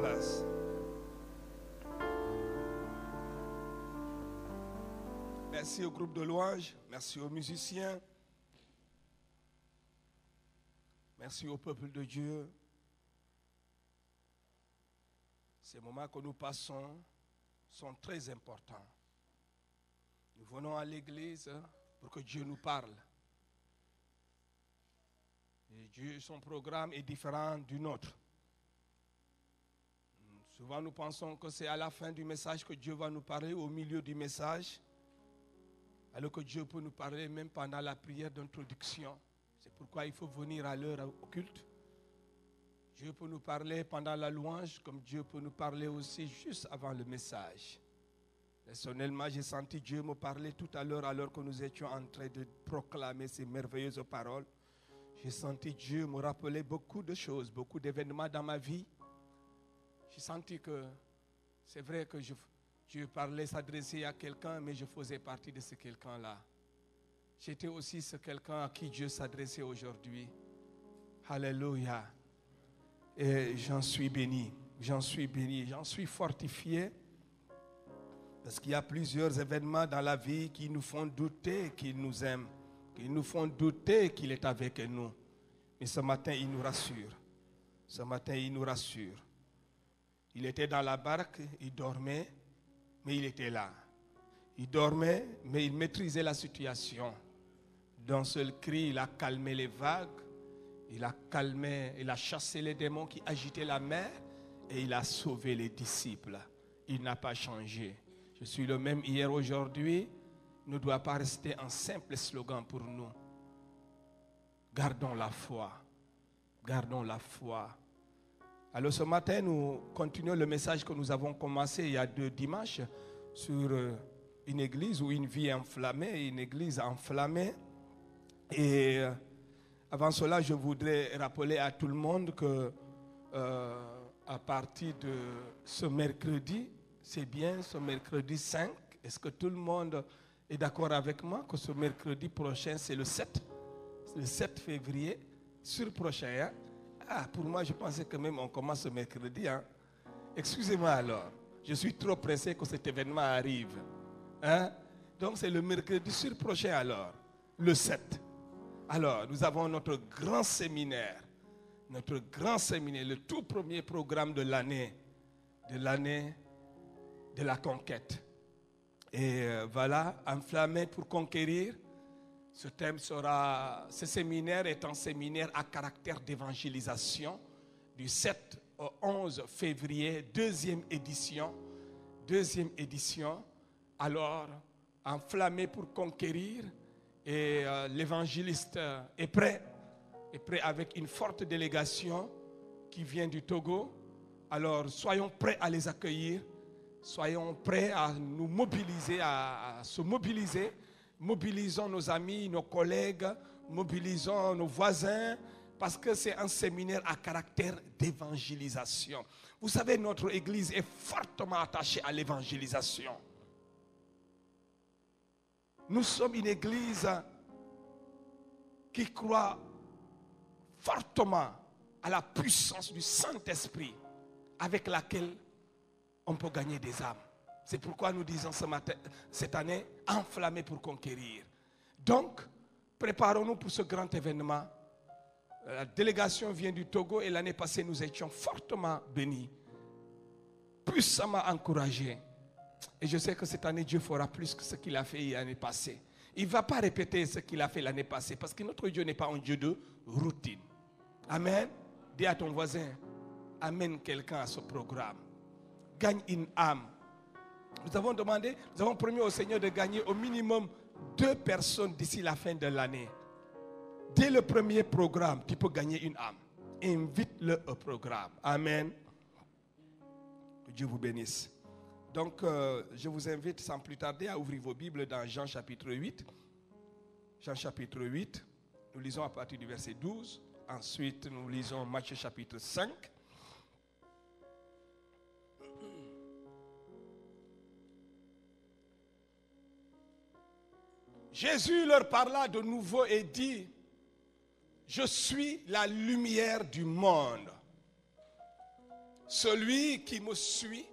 place. Merci au groupe de louanges, merci aux musiciens, merci au peuple de Dieu. Ces moments que nous passons sont très importants. Nous venons à l'église pour que Dieu nous parle. Et Dieu, son programme est différent du nôtre. Souvent nous pensons que c'est à la fin du message que Dieu va nous parler, au milieu du message. Alors que Dieu peut nous parler même pendant la prière d'introduction. C'est pourquoi il faut venir à l'heure au culte. Dieu peut nous parler pendant la louange, comme Dieu peut nous parler aussi juste avant le message. Personnellement, j'ai senti Dieu me parler tout à l'heure alors que nous étions en train de proclamer ces merveilleuses paroles. J'ai senti Dieu me rappeler beaucoup de choses, beaucoup d'événements dans ma vie. J'ai senti que c'est vrai que Dieu parlait, s'adressait à quelqu'un, mais je faisais partie de ce quelqu'un-là. J'étais aussi ce quelqu'un à qui Dieu s'adressait aujourd'hui. Alléluia. Et j'en suis béni, j'en suis fortifié. Parce qu'il y a plusieurs événements dans la vie qui nous font douter qu'il nous aime, qui nous font douter qu'il est avec nous. Mais ce matin, il nous rassure. Ce matin, il nous rassure. Il était dans la barque, il dormait, mais il était là. Il dormait, mais il maîtrisait la situation. D'un seul cri, il a calmé les vagues, il a chassé les démons qui agitaient la mer et il a sauvé les disciples. Il n'a pas changé. Je suis le même hier, aujourd'hui. Ne doit pas rester un simple slogan pour nous. Gardons la foi. Gardons la foi. Alors ce matin, nous continuons le message que nous avons commencé il y a 2 dimanches sur une église ou une vie enflammée, une église enflammée. Et avant cela, je voudrais rappeler à tout le monde que à partir de ce mercredi, c'est bien ce mercredi 5, est-ce que tout le monde est d'accord avec moi que ce mercredi prochain, c'est le 7 février, sur prochain, hein? Ah, pour moi, je pensais que même on commence ce mercredi. Hein? Excusez-moi alors, je suis trop pressé que cet événement arrive. Hein? Donc c'est le mercredi sur prochain alors, le 7. Alors, nous avons notre grand séminaire, le tout premier programme de l'année de la conquête. Et voilà, enflammé pour conquérir. Ce séminaire est un séminaire à caractère d'évangélisation du 7 au 11 février, deuxième édition. Alors, enflammé pour conquérir. Et l'évangéliste est prêt avec une forte délégation qui vient du Togo. Alors, soyons prêts à les accueillir. Soyons prêts à nous mobiliser, à se mobiliser. Mobilisons nos amis, nos collègues, mobilisons nos voisins, parce que c'est un séminaire à caractère d'évangélisation. Vous savez, notre église est fortement attachée à l'évangélisation. Nous sommes une église qui croit fortement à la puissance du Saint-Esprit avec laquelle on peut gagner des âmes. C'est pourquoi nous disons cette année, enflammé pour conquérir. Donc, préparons-nous pour ce grand événement. La délégation vient du Togo et l'année passée, nous étions fortement bénis, puissamment encouragés. Et je sais que cette année, Dieu fera plus que ce qu'il a fait l'année passée. Il ne va pas répéter ce qu'il a fait l'année passée, parce que notre Dieu n'est pas un Dieu de routine. Amen. Dis à ton voisin, amène quelqu'un à ce programme. Gagne une âme. Nous avons promis au Seigneur de gagner au minimum 2 personnes d'ici la fin de l'année. Dès le premier programme, tu peux gagner une âme. Invite-le au programme. Amen. Que Dieu vous bénisse. Donc, je vous invite sans plus tarder à ouvrir vos Bibles dans Jean chapitre 8. Jean chapitre 8, nous lisons à partir du verset 12. Ensuite, nous lisons Matthieu chapitre 5. Jésus leur parla de nouveau et dit, « Je suis la lumière du monde. celui qui me suit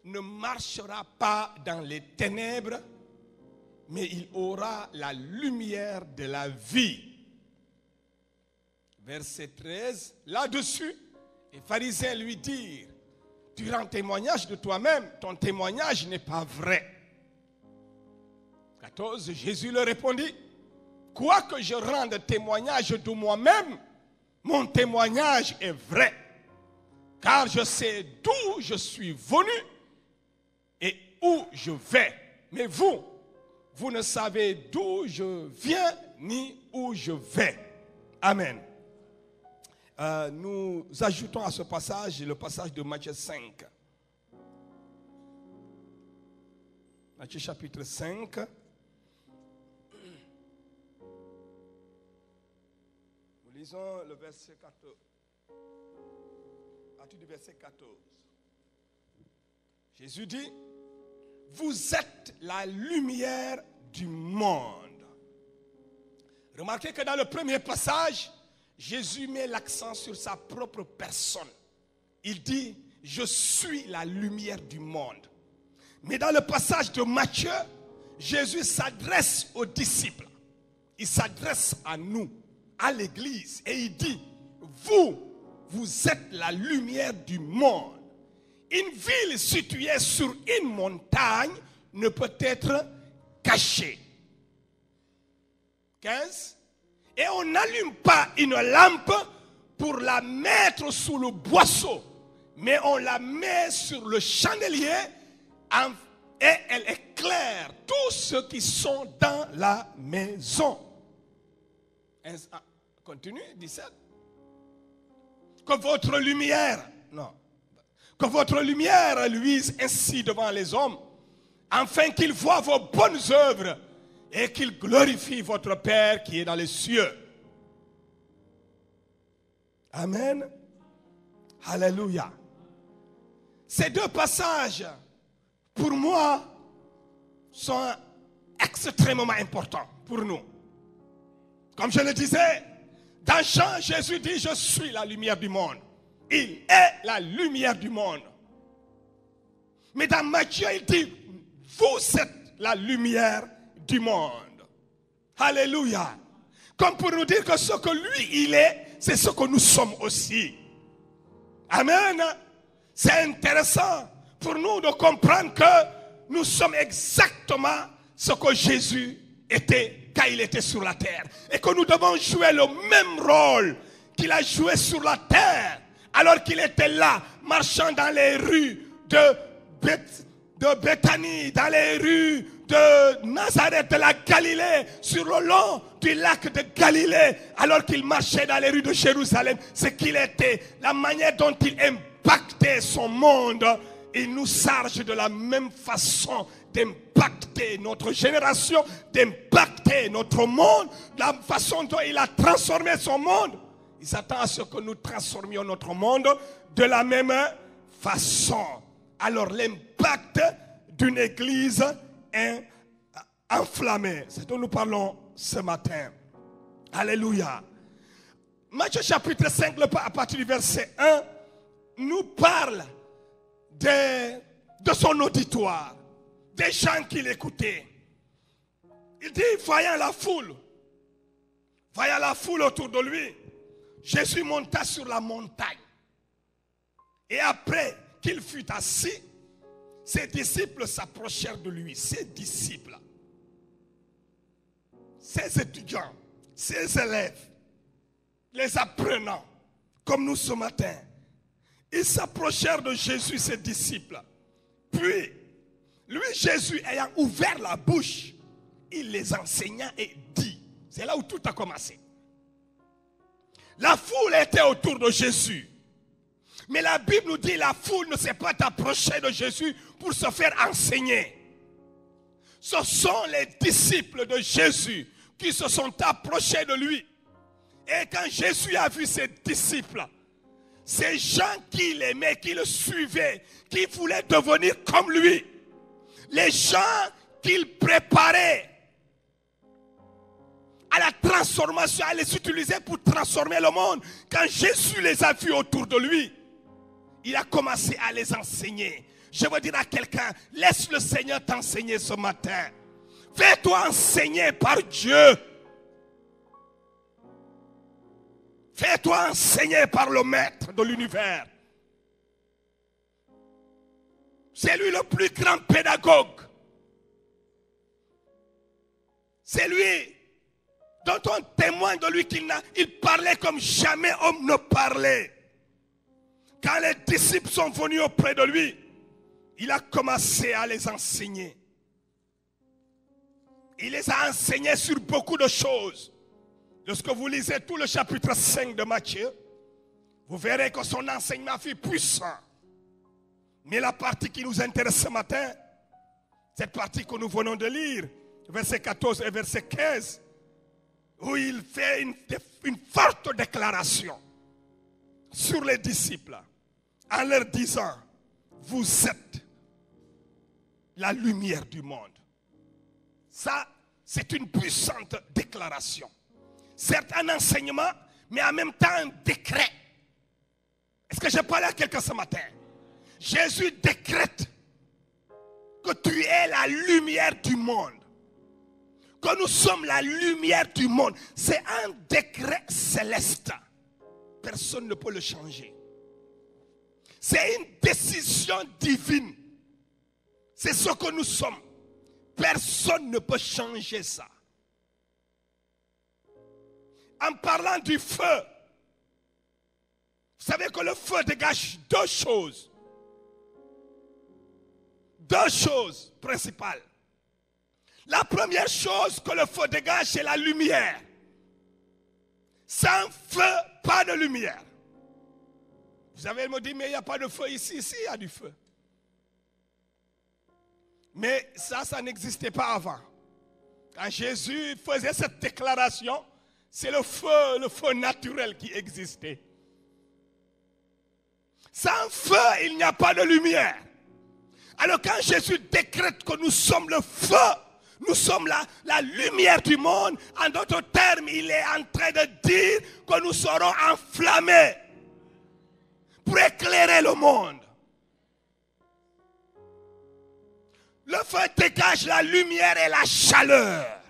ne marchera pas dans les ténèbres, mais il aura la lumière de la vie. Verset 13, là-dessus, les pharisiens lui dirent, tu rends témoignage de toi-même, ton témoignage n'est pas vrai. 14, Jésus leur répondit, quoique je rende témoignage de moi-même, mon témoignage est vrai, car je sais d'où je suis venu et où je vais. Mais vous ne savez d'où je viens ni où je vais. Amen. Nous ajoutons à ce passage le passage de Matthieu 5. Matthieu chapitre 5. Nous lisons le verset 14. À partir du verset 14. Jésus dit, vous êtes la lumière du monde. Remarquez que dans le premier passage, Jésus met l'accent sur sa propre personne. Il dit, je suis la lumière du monde. Mais dans le passage de Matthieu, Jésus s'adresse aux disciples. Il s'adresse à nous, à l'église. Et il dit, vous êtes la lumière du monde. Une ville située sur une montagne ne peut être cachée. 15. Et on n'allume pas une lampe pour la mettre sous le boisseau, mais on la met sur le chandelier et elle éclaire tous ceux qui sont dans la maison. Continue, 17. Que votre lumière luise ainsi devant les hommes, afin qu'ils voient vos bonnes œuvres et qu'ils glorifient votre Père qui est dans les cieux. Amen. Alléluia. Ces deux passages, pour moi, sont extrêmement importants pour nous. Comme je le disais, dans Jean, Jésus dit, je suis la lumière du monde. Il est la lumière du monde. Mais dans Matthieu, il dit, vous êtes la lumière du monde. Alléluia. Comme pour nous dire que ce que lui, il est, c'est ce que nous sommes aussi. Amen. C'est intéressant pour nous de comprendre que nous sommes exactement ce que Jésus était quand il était sur la terre. Et que nous devons jouer le même rôle qu'il a joué sur la terre. Alors qu'il était là, marchant dans les rues de Béthanie, dans les rues de Nazareth, de la Galilée, sur le long du lac de Galilée, alors qu'il marchait dans les rues de Jérusalem, ce qu'il était, la manière dont il impactait son monde, il nous charge de la même façon d'impacter notre génération, d'impacter notre monde, la façon dont il a transformé son monde. Il s'attend à ce que nous transformions notre monde de la même façon. Alors l'impact d'une église est enflammée. C'est dont nous parlons ce matin. Alléluia. Matthieu chapitre 5, à partir du verset 1, nous parle de son auditoire, des gens qui l'écoutaient. Il dit, voyant la foule autour de lui, Jésus monta sur la montagne. Et après qu'il fut assis, ses disciples s'approchèrent de lui. Ses disciples, ses étudiants, ses élèves, les apprenants, comme nous ce matin. Ils s'approchèrent de Jésus, ses disciples. Puis, lui, Jésus, ayant ouvert la bouche, il les enseigna et dit. C'est là où tout a commencé. La foule était autour de Jésus. Mais la Bible nous dit la foule ne s'est pas approchée de Jésus pour se faire enseigner. Ce sont les disciples de Jésus qui se sont approchés de lui. Et quand Jésus a vu ses disciples, ces gens qui l'aimaient, qui le suivaient, qui voulaient devenir comme lui, les gens qu'il préparait à la transformation, à les utiliser pour transformer le monde, quand Jésus les a vus autour de lui, il a commencé à les enseigner. Je veux dire à quelqu'un, laisse le Seigneur t'enseigner ce matin. Fais-toi enseigner par Dieu. Fais-toi enseigner par le maître de l'univers. C'est lui le plus grand pédagogue. C'est lui dont on témoigne de lui qu'il parlait comme jamais homme ne parlait. Quand les disciples sont venus auprès de lui, il a commencé à les enseigner. Il les a enseignés sur beaucoup de choses. Lorsque vous lisez tout le chapitre 5 de Matthieu, vous verrez que son enseignement fut puissant. Mais la partie qui nous intéresse ce matin, cette partie que nous venons de lire, verset 14 et verset 15, où il fait une forte déclaration sur les disciples, en leur disant, vous êtes la lumière du monde. Ça, c'est une puissante déclaration. Certes, un enseignement, mais en même temps un décret. Est-ce que je parle à quelqu'un ce matin? Jésus décrète que tu es la lumière du monde. Que nous sommes la lumière du monde. C'est un décret céleste. Personne ne peut le changer. C'est une décision divine. C'est ce que nous sommes. Personne ne peut changer ça. En parlant du feu, vous savez que le feu dégage deux choses. Deux choses principales. La première chose que le feu dégage, c'est la lumière. Sans feu, pas de lumière. Vous avez me dit, mais il n'y a pas de feu ici. Ici, il y a du feu. Mais ça n'existait pas avant. Quand Jésus faisait cette déclaration, c'est le feu naturel qui existait. Sans feu, il n'y a pas de lumière. Alors quand Jésus décrète que nous sommes le feu, nous sommes la lumière du monde, en d'autres termes, il est en train de dire que nous serons enflammés pour éclairer le monde. Le feu dégage la lumière et la chaleur.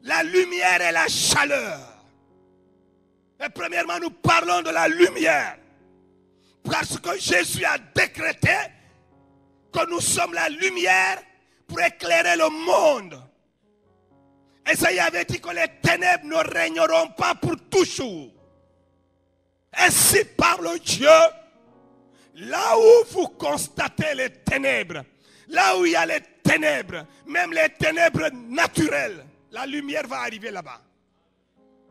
La lumière et la chaleur. Et premièrement, nous parlons de la lumière. Parce que Jésus a décrété que nous sommes la lumière pour éclairer le monde. Esaïe avait dit que les ténèbres ne régneront pas pour toujours. Ainsi parle Dieu. Là où vous constatez les ténèbres, là où il y a les ténèbres, même les ténèbres naturelles, la lumière va arriver là-bas.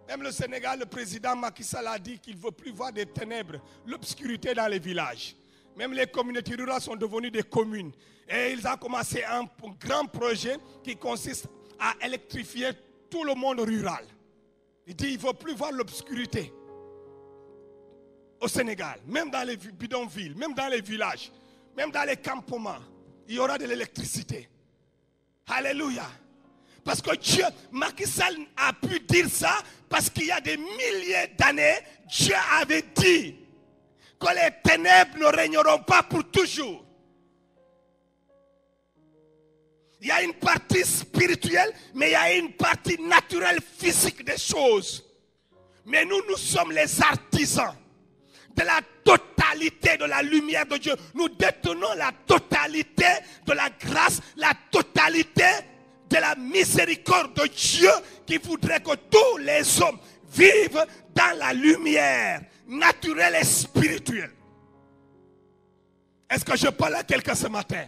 Même le Sénégal, le président Macky Sall a dit qu'il ne veut plus voir des ténèbres, l'obscurité dans les villages. Même les communautés rurales sont devenues des communes. Et ils ont commencé un grand projet qui consiste à électrifier tout le monde rural. Il dit qu'il ne veut plus voir l'obscurité au Sénégal, même dans les bidonvilles, même dans les villages, même dans les campements, il y aura de l'électricité. Alléluia. Parce que Dieu, Macky Sall a pu dire ça parce qu'il y a des milliers d'années, Dieu avait dit que les ténèbres ne régneront pas pour toujours. Il y a une partie spirituelle, mais il y a une partie naturelle, physique des choses. Mais nous sommes les artisans de la totalité de la lumière de Dieu. Nous détenons la totalité de la grâce, la totalité de la miséricorde de Dieu qui voudrait que tous les hommes vivent dans la lumière naturelle et spirituelle. Est-ce que je parle à quelqu'un ce matin?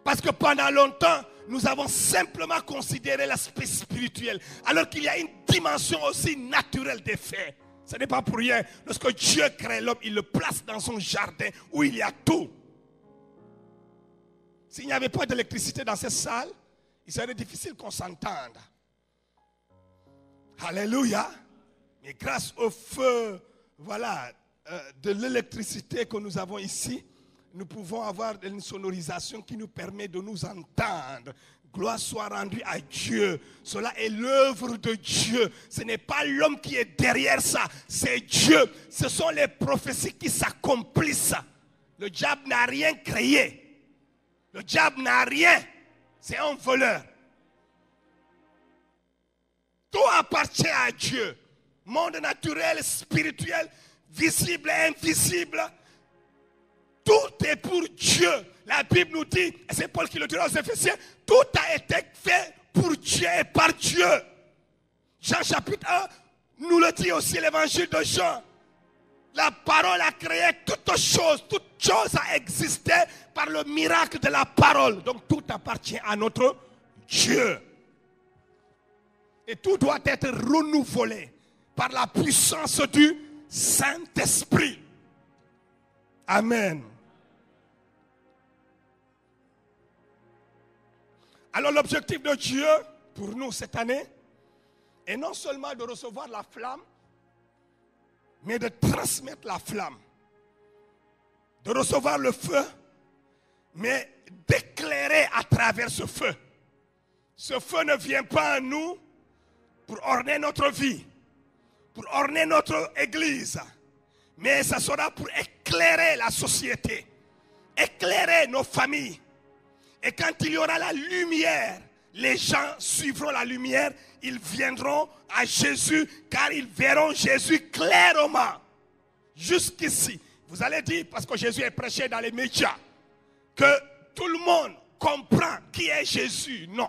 Parce que pendant longtemps, nous avons simplement considéré l'aspect spirituel, alors qu'il y a une dimension aussi naturelle des faits. Ce n'est pas pour rien. Lorsque Dieu crée l'homme, il le place dans son jardin où il y a tout. S'il n'y avait pas d'électricité dans cette salle, il serait difficile qu'on s'entende. Alléluia. Mais grâce au feu, voilà, de l'électricité que nous avons ici, nous pouvons avoir une sonorisation qui nous permet de nous entendre. Gloire soit rendue à Dieu. Cela est l'œuvre de Dieu. Ce n'est pas l'homme qui est derrière ça, c'est Dieu. Ce sont les prophéties qui s'accomplissent. Le diable n'a rien créé. Le diable n'a rien. C'est un voleur. Tout appartient à Dieu. Monde naturel, spirituel, visible et invisible. Tout est pour Dieu. La Bible nous dit, et c'est Paul qui le dira aux Éphésiens, tout a été fait pour Dieu et par Dieu. Jean chapitre 1 nous le dit aussi, l'évangile de Jean. La parole a créé toute chose a existé par le miracle de la parole. Donc tout appartient à notre Dieu. Et tout doit être renouvelé par la puissance du Saint-Esprit. Amen. Alors l'objectif de Dieu pour nous cette année est non seulement de recevoir la flamme, mais de transmettre la flamme. De recevoir le feu, mais d'éclairer à travers ce feu. Ce feu ne vient pas à nous pour orner notre vie, pour orner notre église, mais ça sera pour éclairer la société, éclairer nos familles. Et quand il y aura la lumière, les gens suivront la lumière, ils viendront à Jésus, car ils verront Jésus clairement. Jusqu'ici, vous allez dire, parce que Jésus est prêché dans les médias, que tout le monde comprend qui est Jésus. Non.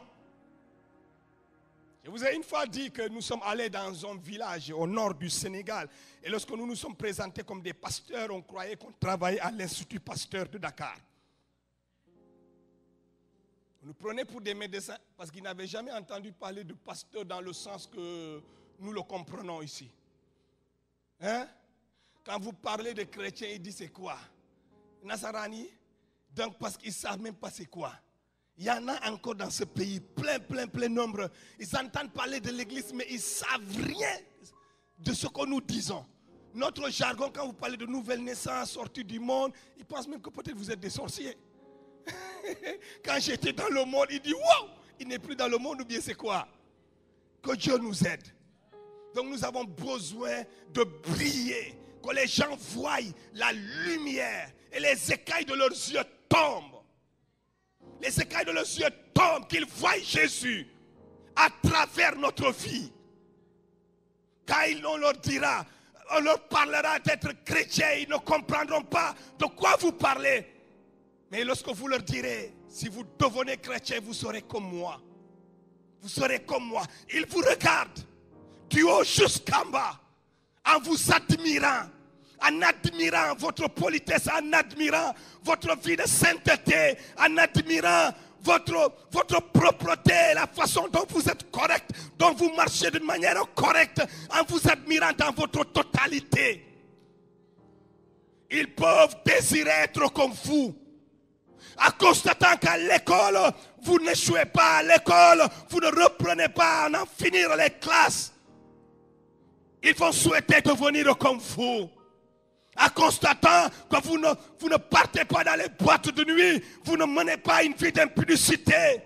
Je vous ai une fois dit que nous sommes allés dans un village au nord du Sénégal. Et lorsque nous nous sommes présentés comme des pasteurs, on croyait qu'on travaillait à l'Institut Pasteur de Dakar. On nous prenait pour des médecins parce qu'ils n'avaient jamais entendu parler de pasteur dans le sens que nous le comprenons ici. Hein? Quand vous parlez de chrétiens, ils disent c'est quoi? Nazarani? Donc parce qu'ils ne savent même pas c'est quoi. Il y en a encore dans ce pays, plein nombre. Ils entendent parler de l'église, mais ils ne savent rien de ce que nous disons. Notre jargon, quand vous parlez de nouvelle naissance, sortie du monde, ils pensent même que peut-être vous êtes des sorciers. Quand j'étais dans le monde, il dit, wow, il n'est plus dans le monde, ou bien c'est quoi? Que Dieu nous aide. Donc nous avons besoin de briller, que les gens voient la lumière et les écailles de leurs yeux tombent. Les écailles de leurs yeux tombent, qu'ils voient Jésus à travers notre vie. Quand on leur dira, on leur parlera d'être chrétiens, ils ne comprendront pas de quoi vous parlez. Mais lorsque vous leur direz, si vous devenez chrétien, vous serez comme moi. Vous serez comme moi. Ils vous regardent du haut jusqu'en bas, en vous admirant, en admirant votre politesse, en admirant votre vie de sainteté, en admirant votre propreté, la façon dont vous êtes correct, dont vous marchez d'une manière correcte, en vous admirant dans votre totalité. Ils peuvent désirer être comme vous. En constatant qu'à l'école, vous n'échouez pas à l'école, vous ne reprenez pas à en finir les classes. Ils vont souhaiter devenir comme vous. En constatant que vous ne partez pas dans les boîtes de nuit, vous ne menez pas une vie d'impudicité.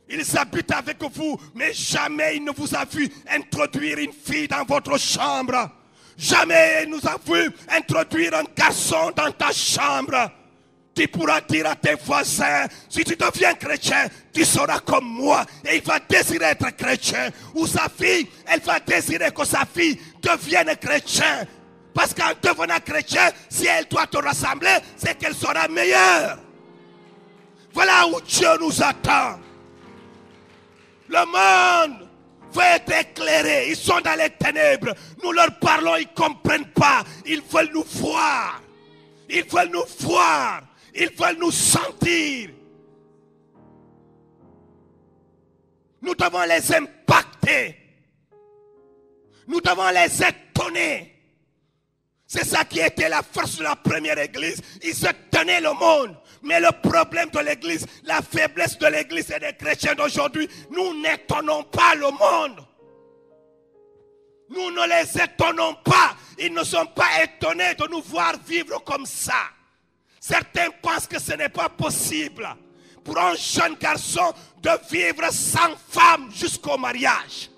Ils habitent avec vous, mais jamais il ne vous a vu introduire une fille dans votre chambre. Jamais il nous a vu introduire un garçon dans ta chambre. Tu pourras dire à tes voisins, si tu deviens chrétien, tu seras comme moi. Et il va désirer être chrétien. Ou sa fille, elle va désirer que sa fille devienne chrétien. Parce qu'en devenant chrétien, si elle doit te rassembler, c'est qu'elle sera meilleure. Voilà où Dieu nous attend. Le monde veut être éclairé. Ils sont dans les ténèbres. Nous leur parlons, ils ne comprennent pas. Ils veulent nous voir. Ils veulent nous voir. Ils veulent nous sentir. Nous devons les impacter. Nous devons les étonner. C'est ça qui était la force de la première église. Ils se tenaient le monde. Mais le problème de l'église, la faiblesse de l'église et des chrétiens d'aujourd'hui, nous n'étonnons pas le monde. Nous ne les étonnons pas. Ils ne sont pas étonnés de nous voir vivre comme ça. Certains pensent que ce n'est pas possible pour un jeune garçon de vivre sans femme jusqu'au mariage.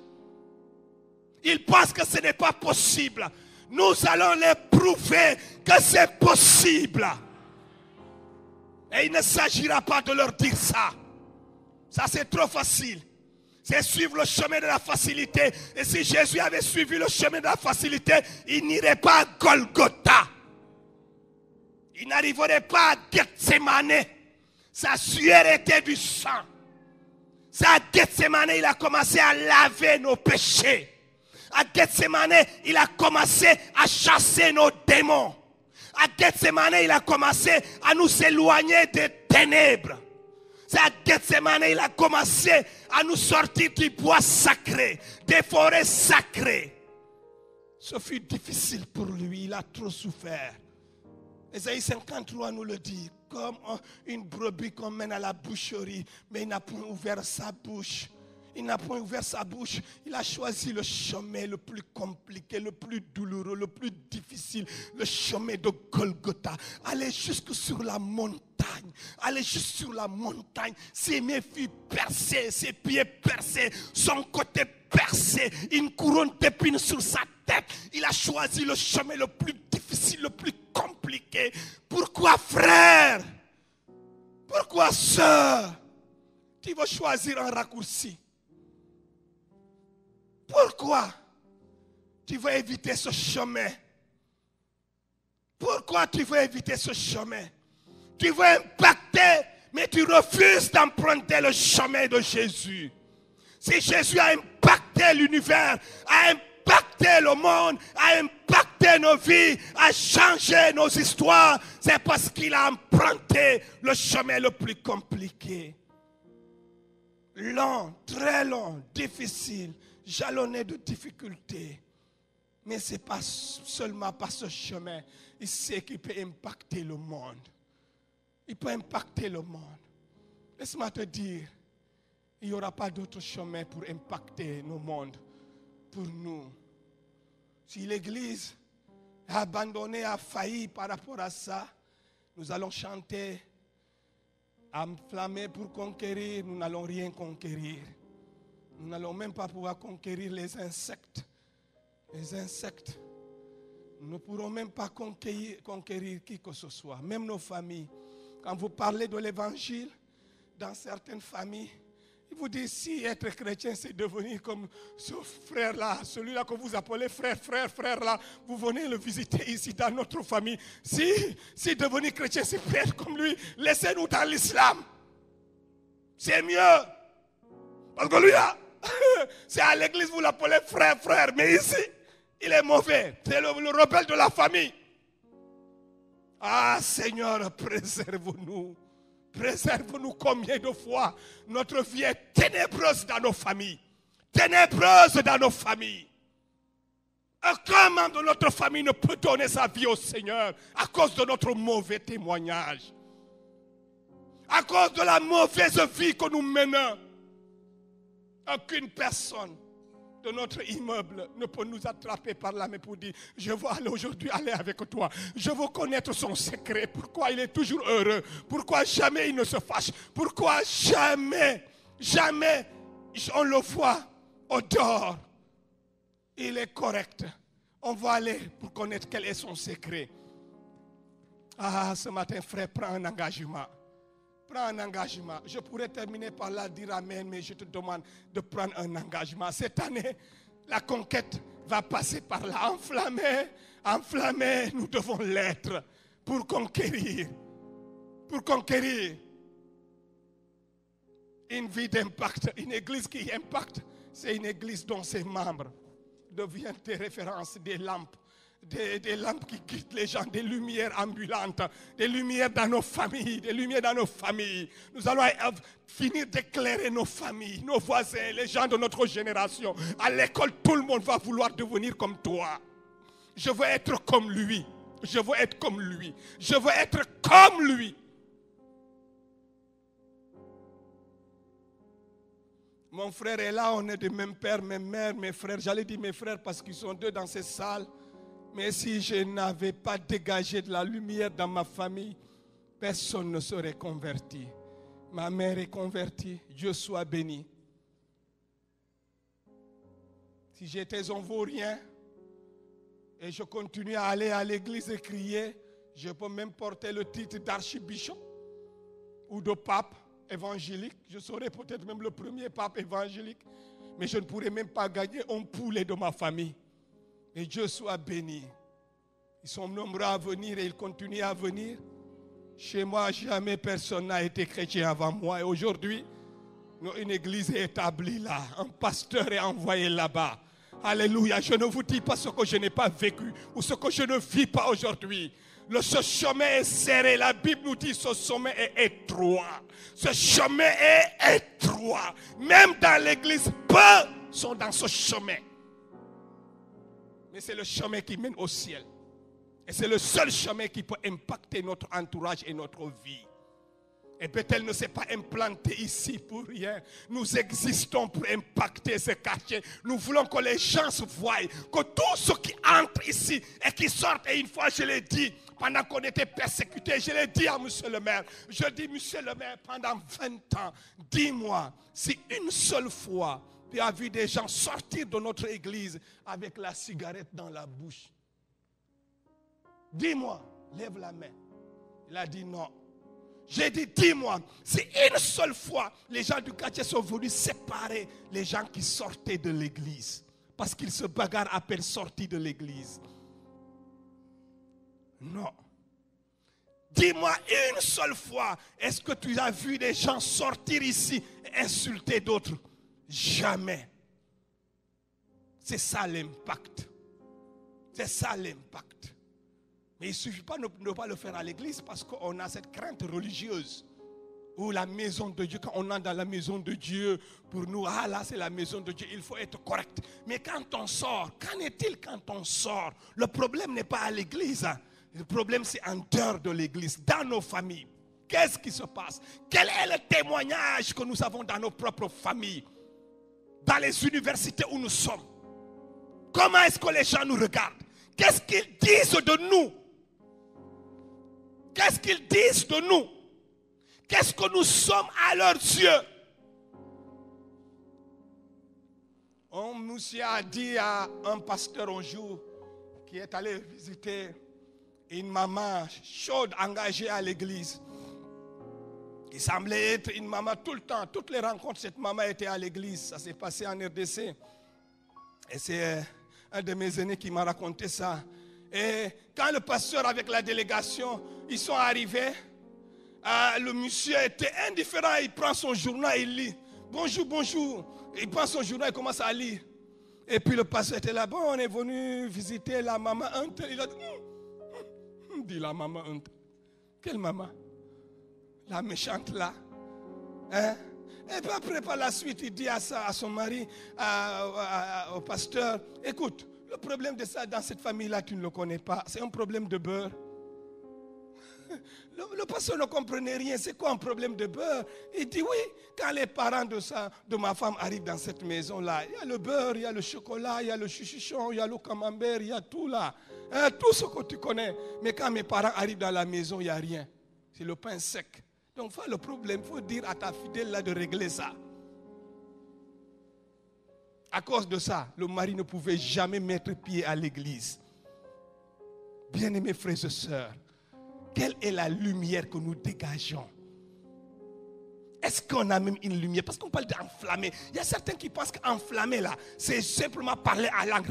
Ils pensent que ce n'est pas possible. Nous allons les prouver que c'est possible. Et il ne s'agira pas de leur dire ça. Ça, c'est trop facile. C'est suivre le chemin de la facilité. Et si Jésus avait suivi le chemin de la facilité, il n'irait pas à Golgotha. Il n'arriverait pas à Gethsémane. Sa sueur était du sang. À Gethsémane, il a commencé à laver nos péchés. À Gethsémane, il a commencé à chasser nos démons. À Gethsémane, il a commencé à nous éloigner des ténèbres. C'est à Gethsémane, il a commencé à nous sortir du bois sacré, des forêts sacrées. Ce fut difficile pour lui, il a trop souffert. Ésaïe 53 nous le dit, comme une brebis qu'on mène à la boucherie, mais il n'a point ouvert sa bouche. Il n'a point ouvert sa bouche. Il a choisi le chemin le plus compliqué, le plus douloureux, le plus difficile, le chemin de Golgotha. Aller jusque sur la montagne. Aller juste sur la montagne. Ses mains furent percées, ses pieds percés, son côté percé, une couronne d'épines sur sa tête. Il a choisi le chemin le plus difficile, le plus compliqué. Pourquoi, frère? Pourquoi, sœur? Tu vas choisir un raccourci? Pourquoi tu veux éviter ce chemin? Pourquoi tu veux éviter ce chemin? Tu veux impacter, mais tu refuses d'emprunter le chemin de Jésus. Si Jésus a impacté l'univers, a impacté le monde, a impacté nos vies, a changé nos histoires, c'est parce qu'il a emprunté le chemin le plus compliqué. Long, très long, difficile, jalonné de difficultés. Mais ce n'est pas seulement par ce chemin. Il sait qu'il peut impacter le monde. Il peut impacter le monde. Laisse-moi te dire, il n'y aura pas d'autre chemin pour impacter nos mondes, pour nous. Si l'Église a abandonné, a failli par rapport à ça, nous allons chanter, enflammer pour conquérir, nous n'allons rien conquérir. Nous n'allons même pas pouvoir conquérir les insectes. Les insectes. Nous ne pourrons même pas conquérir qui que ce soit, même nos familles. Quand vous parlez de l'évangile, dans certaines familles, ils vous disent si être chrétien c'est devenir comme ce frère-là, celui-là que vous appelez frère là, vous venez le visiter ici dans notre famille. Si devenir chrétien c'est être comme lui, laissez-nous dans l'islam. C'est mieux. Parce que lui là, c'est à l'église vous l'appelez frère, mais ici, il est mauvais. C'est le rebelle de la famille. Ah Seigneur, préserve-nous. Préserve-nous combien de fois notre vie est ténébreuse dans nos familles. Ténébreuse dans nos familles. Aucun membre de notre famille ne peut donner sa vie au Seigneur à cause de notre mauvais témoignage. À cause de la mauvaise vie que nous menons. Aucune personne de notre immeuble ne peut nous attraper par la main pour dire je veux aller aujourd'hui aller avec toi. Je veux connaître son secret. Pourquoi il est toujours heureux. Pourquoi jamais il ne se fâche. Pourquoi jamais on le voit au dehors. Il est correct. On va aller pour connaître quel est son secret. Ah, ce matin, frère, prends un engagement. Prends un engagement. Je pourrais terminer par là, dire amen, mais je te demande de prendre un engagement. Cette année, la conquête va passer par là. Enflammé, nous devons l'être pour conquérir. Pour conquérir. Une vie d'impact, une église qui impacte, c'est une église dont ses membres deviennent des références, des lampes. Des lampes qui quittent les gens, des lumières ambulantes, des lumières dans nos familles, des lumières dans nos familles. Nous allons finir d'éclairer nos familles, nos voisins, les gens de notre génération. À l'école, tout le monde va vouloir devenir comme toi. Je veux être comme lui. Je veux être comme lui. Je veux être comme lui. Mon frère est là, on est de même père, même mère, mes frères. J'allais dire mes frères parce qu'ils sont deux dans ces salles. Mais si je n'avais pas dégagé de la lumière dans ma famille, personne ne serait converti. Ma mère est convertie, Dieu soit béni. Si j'étais un vaurien et je continue à aller à l'église et crier, je peux même porter le titre d'archibishop ou de pape évangélique. Je serais peut-être même le premier pape évangélique, mais je ne pourrais même pas gagner un poulet de ma famille. Et Dieu soit béni. Ils sont nombreux à venir et ils continuent à venir. Chez moi, jamais personne n'a été chrétien avant moi. Et aujourd'hui, une église est établie là. Un pasteur est envoyé là-bas. Alléluia. Je ne vous dis pas ce que je n'ai pas vécu ou ce que je ne vis pas aujourd'hui. Ce chemin est serré. La Bible nous dit que ce chemin est étroit. Ce chemin est étroit. Même dans l'église, peu sont dans ce chemin. Mais c'est le chemin qui mène au ciel. Et c'est le seul chemin qui peut impacter notre entourage et notre vie. Et Bethel ne s'est pas implanté ici pour rien. Nous existons pour impacter ce quartier. Nous voulons que les gens se voient. Que tous ceux qui entrent ici et qui sortent, et une fois je l'ai dit, pendant qu'on était persécutés, je l'ai dit à monsieur le maire. Je dis, monsieur le maire, pendant 20 ans, dis-moi, si une seule fois, tu as vu des gens sortir de notre église avec la cigarette dans la bouche. Dis-moi, lève la main. Il a dit non. J'ai dit, dis-moi, si une seule fois les gens du quartier sont venus séparer les gens qui sortaient de l'église, parce qu'ils se bagarrent à peine sortis de l'église. Non. Dis-moi une seule fois, est-ce que tu as vu des gens sortir ici et insulter d'autres? Jamais. C'est ça l'impact. C'est ça l'impact. Mais il ne suffit pas de ne pas le faire à l'église parce qu'on a cette crainte religieuse. Ou la maison de Dieu, quand on entre dans la maison de Dieu, pour nous, ah là c'est la maison de Dieu, il faut être correct. Mais quand on sort, qu'en est-il quand on sort? Le problème n'est pas à l'église. Hein. Le problème c'est en dehors de l'église, dans nos familles. Qu'est-ce qui se passe? Quel est le témoignage que nous avons dans nos propres familles? Dans les universités où nous sommes? Comment est-ce que les gens nous regardent? Qu'est-ce qu'ils disent de nous? Qu'est-ce qu'ils disent de nous? Qu'est-ce que nous sommes à leurs yeux? Un monsieur a dit à un pasteur un jour qui est allé visiter une maman chaude, engagée à l'église. Il semblait être une maman tout le temps. Toutes les rencontres, cette maman était à l'église. Ça s'est passé en RDC. Et c'est un de mes aînés qui m'a raconté ça. Et quand le pasteur avec la délégation, ils sont arrivés, le monsieur était indifférent, il prend son journal, il lit. Bonjour, bonjour. Il prend son journal, il commence à lire. Et puis le pasteur était là, bon, on est venu visiter la maman Hunter. Il a dit, dit la maman Hunter. Quelle maman? La méchante là. Hein? Et puis après, par la suite, il dit à son mari, au pasteur, écoute, le problème de ça, dans cette famille-là, tu ne le connais pas. C'est un problème de beurre. Le pasteur ne comprenait rien. C'est quoi un problème de beurre? Il dit oui, quand les parents de ma femme arrivent dans cette maison-là, il y a le beurre, il y a le chocolat, il y a le chuchichon, il y a le camembert, il y a tout là. Hein, tout ce que tu connais. Mais quand mes parents arrivent dans la maison, il n'y a rien. C'est le pain sec. Donc, voilà le problème. Il faut dire à ta fidèle là de régler ça. À cause de ça, le mari ne pouvait jamais mettre pied à l'église. Bien-aimés frères et sœurs, quelle est la lumière que nous dégageons? Est-ce qu'on a même une lumière? Parce qu'on parle d'enflammer. Il y a certains qui pensent qu'enflammer là, c'est simplement parler en langue.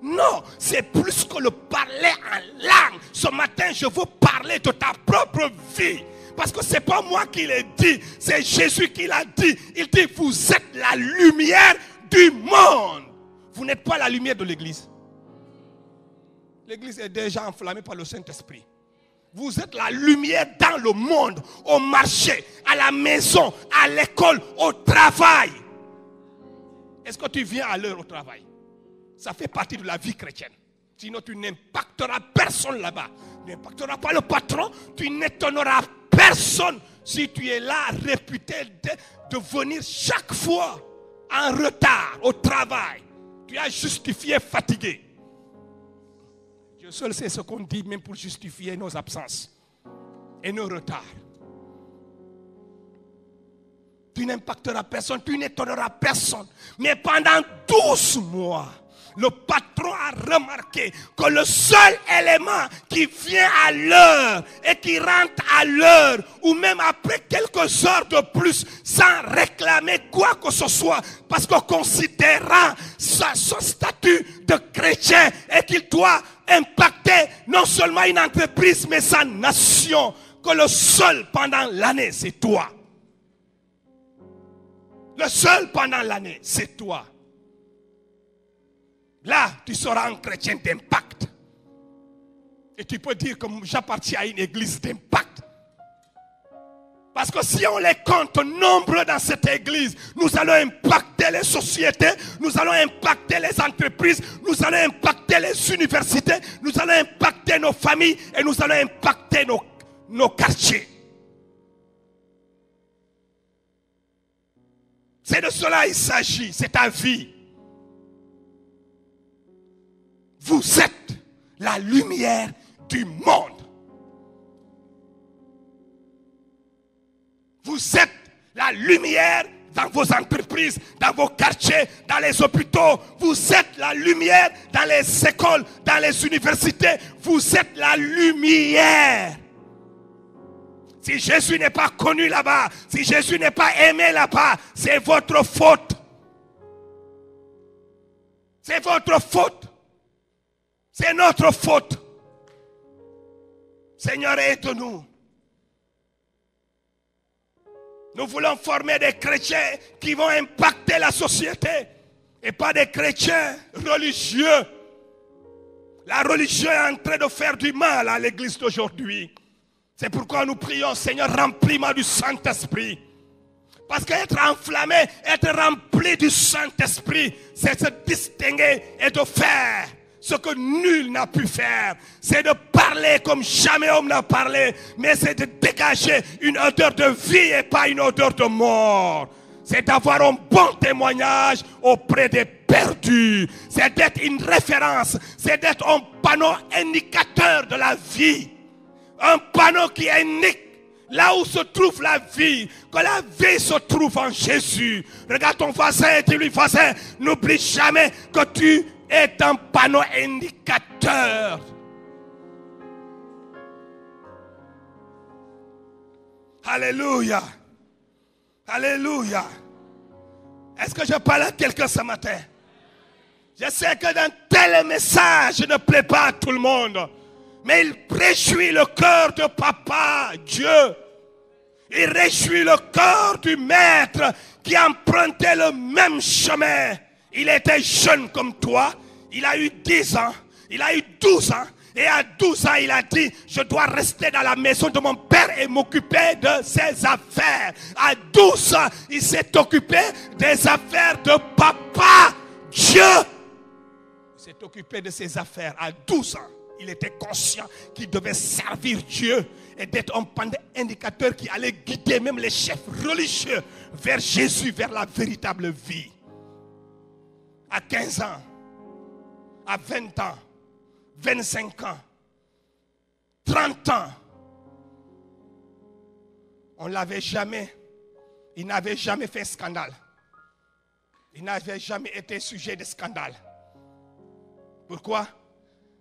Non, c'est plus que le parler en langue. Ce matin, je veux parler de ta propre vie. Parce que ce n'est pas moi qui l'ai dit, c'est Jésus qui l'a dit. Il dit, vous êtes la lumière du monde. Vous n'êtes pas la lumière de l'église. L'église est déjà enflammée par le Saint-Esprit. Vous êtes la lumière dans le monde, au marché, à la maison, à l'école, au travail. Est-ce que tu viens à l'heure au travail? Ça fait partie de la vie chrétienne. Sinon, tu n'impacteras personne là-bas. Tu n'impacteras pas le patron, tu n'étonneras personne si tu es là réputé de venir chaque fois en retard au travail. Tu as justifié fatigué. Dieu seul sait ce qu'on dit même pour justifier nos absences. et nos retards. Tu n'impacteras personne, tu n'étonneras personne. Mais pendant 12 mois, le patron a remarqué que le seul élément qui vient à l'heure et qui rentre à l'heure, ou même après quelques heures de plus, sans réclamer quoi que ce soit, parce que considérant son statut de chrétien et qu'il doit impacter non seulement une entreprise, mais sa nation, que le seul pendant l'année, c'est toi. Le seul pendant l'année, c'est toi. Là, tu seras un chrétien d'impact. Et tu peux dire que j'appartiens à une église d'impact. Parce que si on les compte nombreux dans cette église, nous allons impacter les sociétés, nous allons impacter les entreprises, nous allons impacter les universités, nous allons impacter nos familles et nous allons impacter nos quartiers. C'est de cela qu'il s'agit, c'est ta vie. Vous êtes la lumière du monde. Vous êtes la lumière dans vos entreprises, dans vos quartiers, dans les hôpitaux. Vous êtes la lumière dans les écoles, dans les universités. Vous êtes la lumière. Si Jésus n'est pas connu là-bas, si Jésus n'est pas aimé là-bas, c'est votre faute. C'est votre faute. C'est notre faute. Seigneur, aide-nous. Nous voulons former des chrétiens qui vont impacter la société et pas des chrétiens religieux. La religion est en train de faire du mal à l'église d'aujourd'hui. C'est pourquoi nous prions, Seigneur, remplis-moi du Saint-Esprit. Parce qu'être enflammé, être rempli du Saint-Esprit, c'est se distinguer et de faire ce que nul n'a pu faire. C'est de parler comme jamais homme n'a parlé, mais c'est de dégager une odeur de vie et pas une odeur de mort. C'est d'avoir un bon témoignage auprès des perdus. C'est d'être une référence. C'est d'être un panneau indicateur de la vie. Un panneau qui indique là où se trouve la vie, que la vie se trouve en Jésus. Regarde ton voisin et dis-lui, voisin, n'oublie jamais que tu es un panneau indicateur. Alléluia. Alléluia. Est-ce que je parle à quelqu'un ce matin? Je sais que dans tel message ne plaît pas à tout le monde. Mais il réjouit le cœur de papa, Dieu. Il réjouit le cœur du maître qui empruntait le même chemin. Il était jeune comme toi. Il a eu 10 ans. Il a eu 12 ans. Et à 12 ans, il a dit, je dois rester dans la maison de mon père et m'occuper de ses affaires. À 12 ans, il s'est occupé des affaires de papa, Dieu. Il s'est occupé de ses affaires à 12 ans. Il était conscient qu'il devait servir Dieu et d'être un panneau indicateur qui allait guider même les chefs religieux vers Jésus, vers la véritable vie. À 15 ans, à 20 ans, 25 ans, 30 ans, on ne l'avait jamais, il n'avait jamais fait scandale. Il n'avait jamais été sujet de scandale. Pourquoi?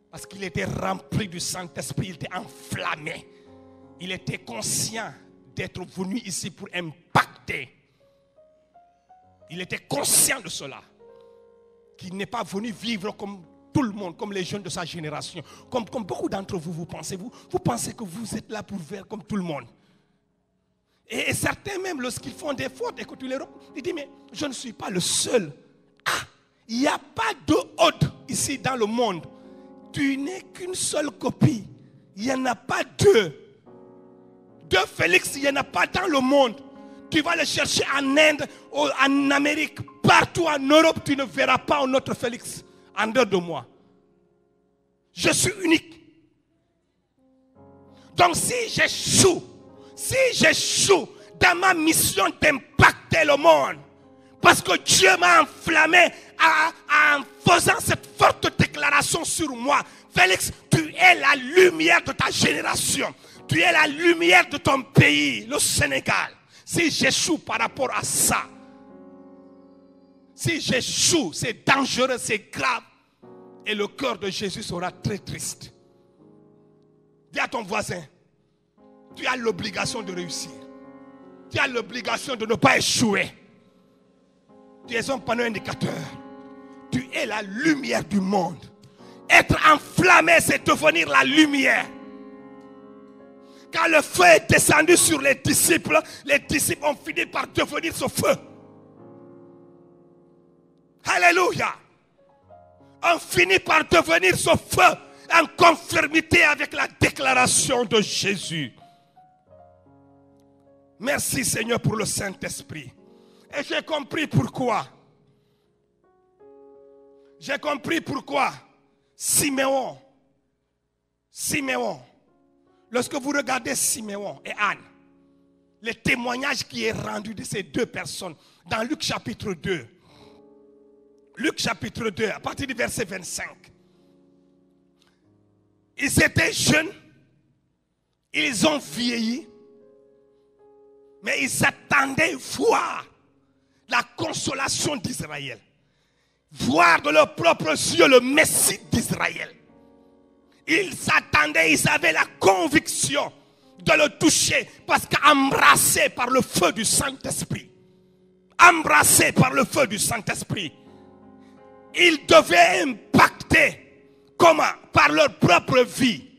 Parce qu'il était rempli du Saint-Esprit, il était enflammé. Il était conscient d'être venu ici pour impacter. Il était conscient de cela. Qu'il n'est pas venu vivre comme tout le monde, comme les jeunes de sa génération. Comme beaucoup d'entre vous, vous pensez que vous êtes là pour faire comme tout le monde. Et certains même, lorsqu'ils font des fautes et que tu les reprends, ils disent, mais je ne suis pas le seul. Ah, il n'y a pas de autre ici dans le monde. Tu n'es qu'une seule copie. Il n'y en a pas deux. Deux Félix, il n'y en a pas dans le monde. Tu vas le chercher en Inde, en Amérique, partout en Europe, tu ne verras pas un autre Félix en dehors de moi. Je suis unique. Donc si j'échoue dans ma mission d'impacter le monde, parce que Dieu m'a enflammé en faisant cette forte déclaration sur moi, Félix, tu es la lumière de ta génération. Tu es la lumière de ton pays, le Sénégal. Si j'échoue par rapport à ça, si j'échoue, c'est dangereux, c'est grave. Et le cœur de Jésus sera très triste. Dis à ton voisin, tu as l'obligation de réussir. Tu as l'obligation de ne pas échouer. Tu es un panneau indicateur. Tu es la lumière du monde. Être enflammé, c'est devenir la lumière. Quand le feu est descendu sur les disciples ont fini par devenir ce feu. Alléluia. On finit par devenir ce feu en conformité avec la déclaration de Jésus. Merci Seigneur pour le Saint-Esprit. Et j'ai compris pourquoi. J'ai compris pourquoi Siméon, lorsque vous regardez Siméon et Anne, le témoignage qui est rendu de ces deux personnes dans Luc chapitre 2. Luc chapitre 2, à partir du verset 25. Ils étaient jeunes, ils ont vieilli, mais ils s'attendaient voir la consolation d'Israël. Voir de leurs propres yeux le Messie d'Israël. Ils s'attendaient, ils avaient la conviction de le toucher parce qu'embrassés par le feu du Saint-Esprit. Embrassés par le feu du Saint-Esprit. Ils devaient impacter, comment? Par leur propre vie.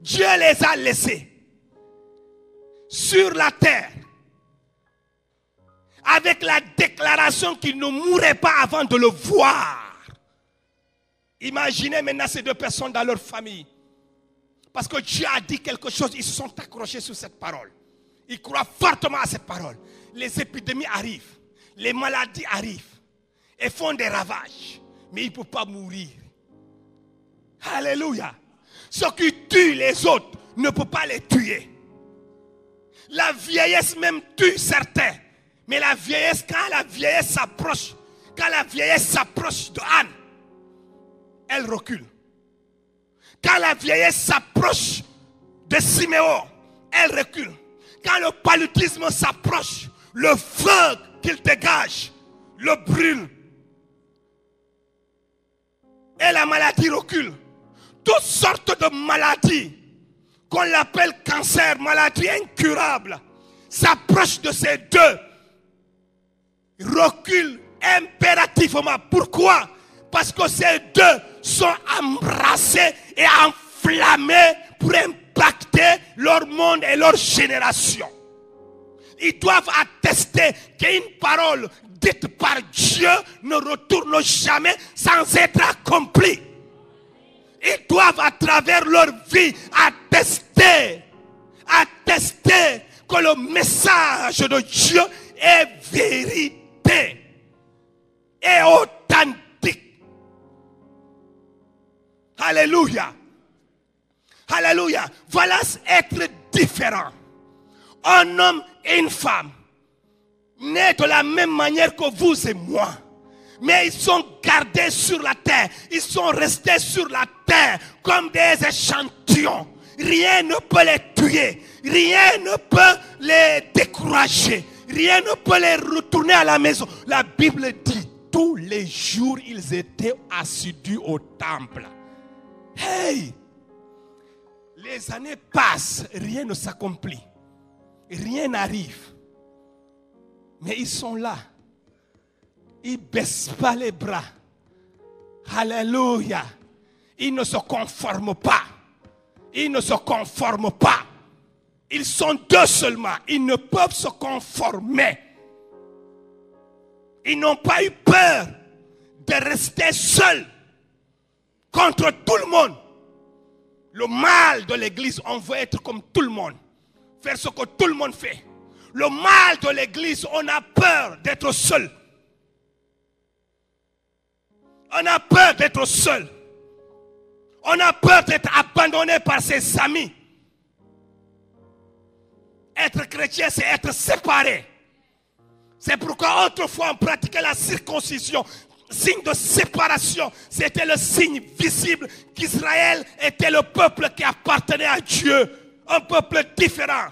Dieu les a laissés sur la terre avec la déclaration qu'ils ne mourraient pas avant de le voir. Imaginez maintenant ces deux personnes dans leur famille. Parce que Dieu a dit quelque chose, ils se sont accrochés sur cette parole. Ils croient fortement à cette parole. Les épidémies arrivent, les maladies arrivent et font des ravages. Mais ils ne peuvent pas mourir. Alléluia. Ceux qui tuent les autres ne peuvent pas les tuer. La vieillesse même tue certains. Mais la vieillesse, quand la vieillesse s'approche de Anne, elle recule. Quand la vieillesse s'approche de Siméon, elle recule. Quand le paludisme s'approche, le feu qu'il dégage le brûle. Et la maladie recule. Toutes sortes de maladies qu'on appelle cancer, maladie incurable, s'approchent de ces deux. Reculent impérativement. Pourquoi? Parce que ces deux sont embrassés et enflammés pour impacter leur monde et leur génération. Ils doivent attester qu'une parole dite par Dieu ne retourne jamais sans être accomplie. Ils doivent à travers leur vie attester que le message de Dieu est vérité et authentique. Alléluia. Alléluia. Voilà être différent. Un homme et une femme nés de la même manière que vous et moi. Mais ils sont gardés sur la terre. Ils sont restés sur la terre comme des échantillons. Rien ne peut les tuer. Rien ne peut les décourager. Rien ne peut les retourner à la maison. La Bible dit, tous les jours, ils étaient assidus au temple. Hey! Les années passent, rien ne s'accomplit. Rien n'arrive. Mais ils sont là. Ils ne baissent pas les bras. Alléluia. Ils ne se conforment pas. Ils ne se conforment pas. Ils sont deux seulement. Ils ne peuvent se conformer. Ils n'ont pas eu peur de rester seuls contre tout le monde. Le mal de l'église, on veut être comme tout le monde. Faire ce que tout le monde fait. Le mal de l'église, on a peur d'être seul. On a peur d'être seul. On a peur d'être abandonné par ses amis. Être chrétien, c'est être séparé. C'est pourquoi autrefois on pratiquait la circoncision. signe de séparation. C'était le signe visible qu'Israël était le peuple qui appartenait à Dieu. Un peuple différent.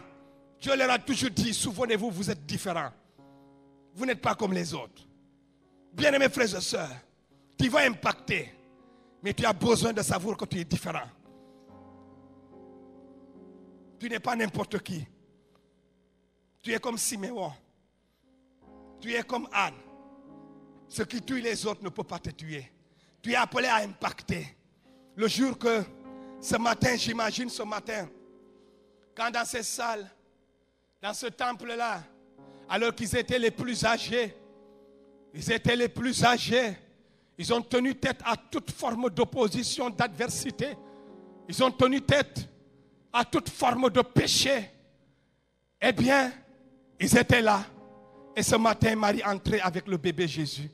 Dieu leur a toujours dit, souvenez-vous, vous êtes différents. Vous n'êtes pas comme les autres. Bien-aimés frères et sœurs, tu vas impacter, mais tu as besoin de savoir que tu es différent. Tu n'es pas n'importe qui. Tu es comme Siméon. Tu es comme Anne. Ce qui tue les autres ne peut pas te tuer. Tu es appelé à impacter. Le jour que, ce matin, j'imagine ce matin, quand dans ces salles, dans ce temple-là, alors qu'ils étaient les plus âgés, ils ont tenu tête à toute forme d'opposition, d'adversité. Ils ont tenu tête à toute forme de péché. Eh bien, ils étaient là. Et ce matin, Marie entrait avec le bébé Jésus.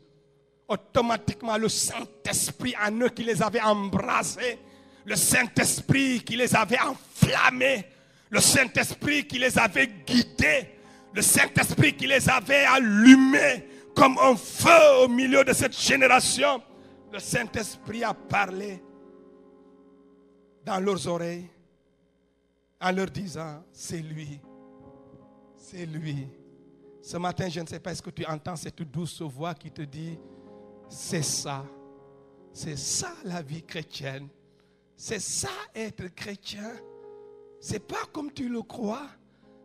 Automatiquement, le Saint-Esprit en eux qui les avait embrassés, le Saint-Esprit qui les avait enflammés, le Saint-Esprit qui les avait guidés, le Saint-Esprit qui les avait allumés comme un feu au milieu de cette génération. Le Saint-Esprit a parlé dans leurs oreilles en leur disant, c'est lui, c'est lui. Ce matin, je ne sais pas, est-ce que tu entends cette douce voix qui te dit, c'est ça la vie chrétienne. C'est ça être chrétien. C'est pas comme tu le crois.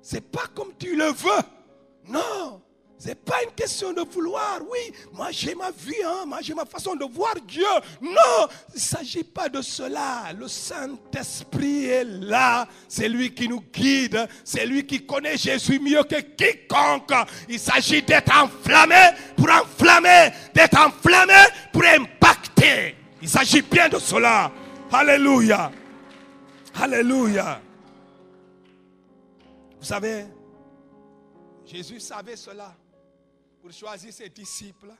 C'est pas comme tu le veux. Non, c'est pas une question de vouloir. Oui, moi j'ai ma vie, moi j'ai ma façon de voir Dieu. Non, il ne s'agit pas de cela. Le Saint-Esprit est là. C'est lui qui nous guide. C'est lui qui connaît Jésus mieux que quiconque. Il s'agit d'être enflammé pour enflammer, d'être enflammé pour impacter. Il s'agit bien de cela. Alléluia. Alléluia. Vous savez, Jésus savait cela. Pour choisir ses disciples,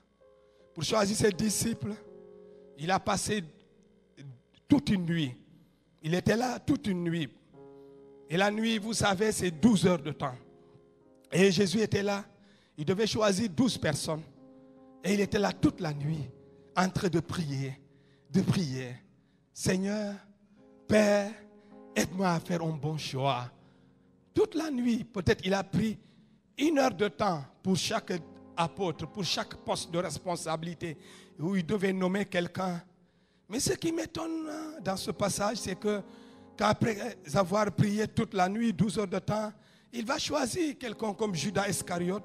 il a passé toute une nuit. Il était là toute une nuit. Et la nuit, vous savez, c'est 12 heures de temps. Et Jésus était là. Il devait choisir 12 personnes. Et il était là toute la nuit, en train de prier. Seigneur, Père, aide-moi à faire un bon choix. Toute la nuit, peut-être il a pris 1 heure de temps pour chaque apôtre, pour chaque poste de responsabilité, où il devait nommer quelqu'un. Mais ce qui m'étonne dans ce passage, c'est que qu'après avoir prié toute la nuit, 12 heures de temps, il va choisir quelqu'un comme Judas Iscariote,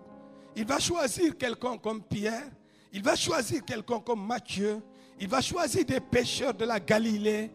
il va choisir quelqu'un comme Pierre, il va choisir quelqu'un comme Matthieu, il va choisir des pécheurs de la Galilée.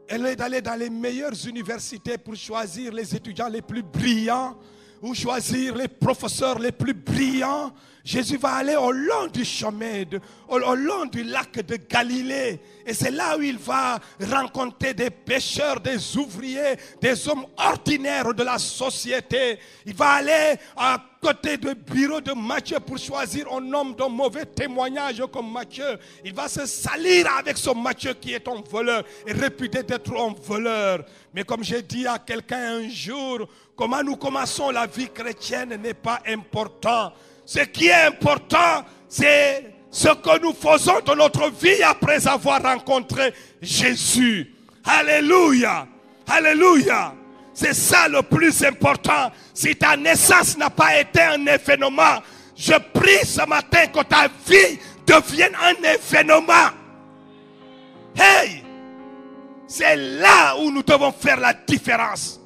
Elle est allée dans les meilleures universités pour choisir les étudiants les plus brillants ou choisir les professeurs les plus brillants. Jésus va aller au long du chemin, au long du lac de Galilée. Et c'est là où il va rencontrer des pêcheurs, des ouvriers, des hommes ordinaires de la société. Il va aller à côté du bureau de Matthieu pour choisir un homme d'un mauvais témoignage comme Matthieu. Il va se salir avec ce Matthieu qui est un voleur et réputé d'être un voleur. Mais comme j'ai dit à quelqu'un un jour, comment nous commençons la vie chrétienne n'est pas important. Ce qui est important, c'est ce que nous faisons de notre vie après avoir rencontré Jésus. Alléluia. Alléluia. C'est ça le plus important. Si ta naissance n'a pas été un événement, je prie ce matin que ta vie devienne un événement. Hey! C'est là où nous devons faire la différence.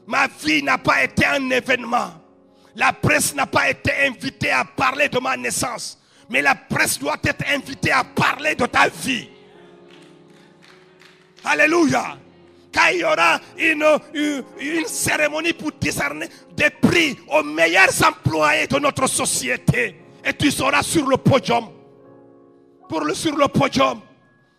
Ma vie n'a pas été un événement. La presse n'a pas été invitée à parler de ma naissance. Mais la presse doit être invitée à parler de ta vie. Alléluia. Quand il y aura une cérémonie pour décerner des prix aux meilleurs employés de notre société. Et tu seras sur le podium. Sur le podium.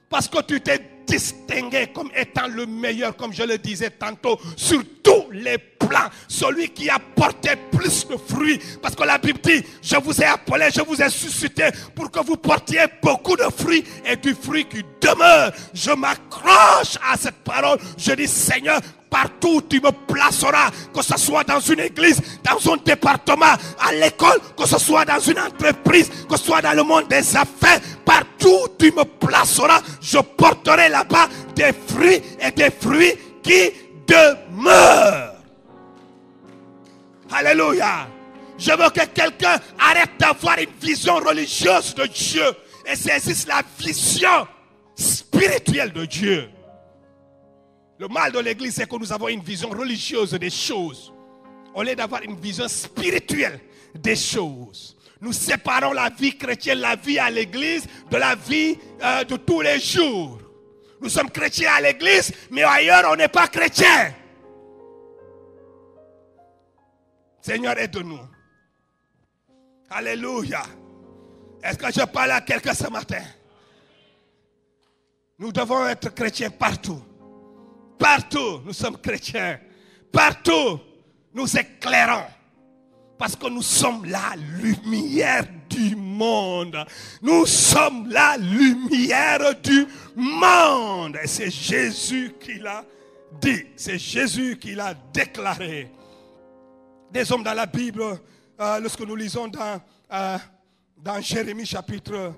Parce que tu t'es distingué comme étant le meilleur, comme je le disais tantôt, sur tous les points. plan, celui qui a porté plus de fruits. Parce que la Bible dit, je vous ai appelé, je vous ai suscité pour que vous portiez beaucoup de fruits et du fruit qui demeure. Je m'accroche à cette parole. Je dis, Seigneur, partout où tu me placeras, que ce soit dans une église, dans un département, à l'école, que ce soit dans une entreprise, que ce soit dans le monde des affaires, partout où tu me placeras, je porterai là-bas des fruits et des fruits qui demeurent. Alléluia. Je veux que quelqu'un arrête d'avoir une vision religieuse de Dieu et saisisse la vision spirituelle de Dieu. Le mal de l'église, c'est que nous avons une vision religieuse des choses, au lieu d'avoir une vision spirituelle des choses. Nous séparons la vie chrétienne, la vie à l'église, de la vie de tous les jours. Nous sommes chrétiens à l'église, mais ailleurs, on n'est pas chrétien. Seigneur, aide-nous. Alléluia. Est-ce que je parle à quelqu'un ce matin? Nous devons être chrétiens partout. Partout, nous sommes chrétiens. Partout, nous éclairons. Parce que nous sommes la lumière du monde. Nous sommes la lumière du monde. Et c'est Jésus qui l'a dit. C'est Jésus qui l'a déclaré. Des hommes dans la Bible, lorsque nous lisons dans Jérémie chapitre,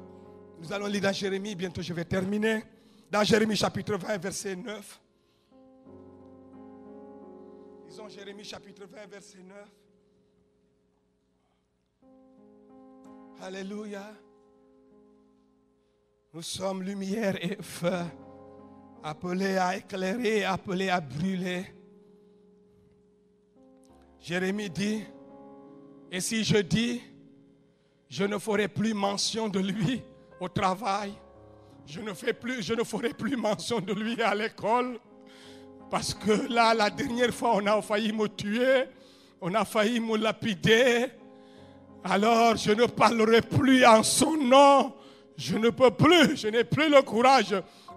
nous allons lire dans Jérémie, bientôt je vais terminer. Dans Jérémie chapitre 20, verset 9. Lisons Jérémie chapitre 20, verset 9. Alléluia. Nous sommes lumière et feu, appelés à éclairer, appelés à brûler. Jérémie dit, et si je dis, je ne ferai plus mention de lui au travail, je ne ferai plus mention de lui à l'école, parce que là, la dernière fois, on a failli me tuer, on a failli me lapider. Alors, je ne parlerai plus en son nom. Je ne peux plus, je n'ai plus le courage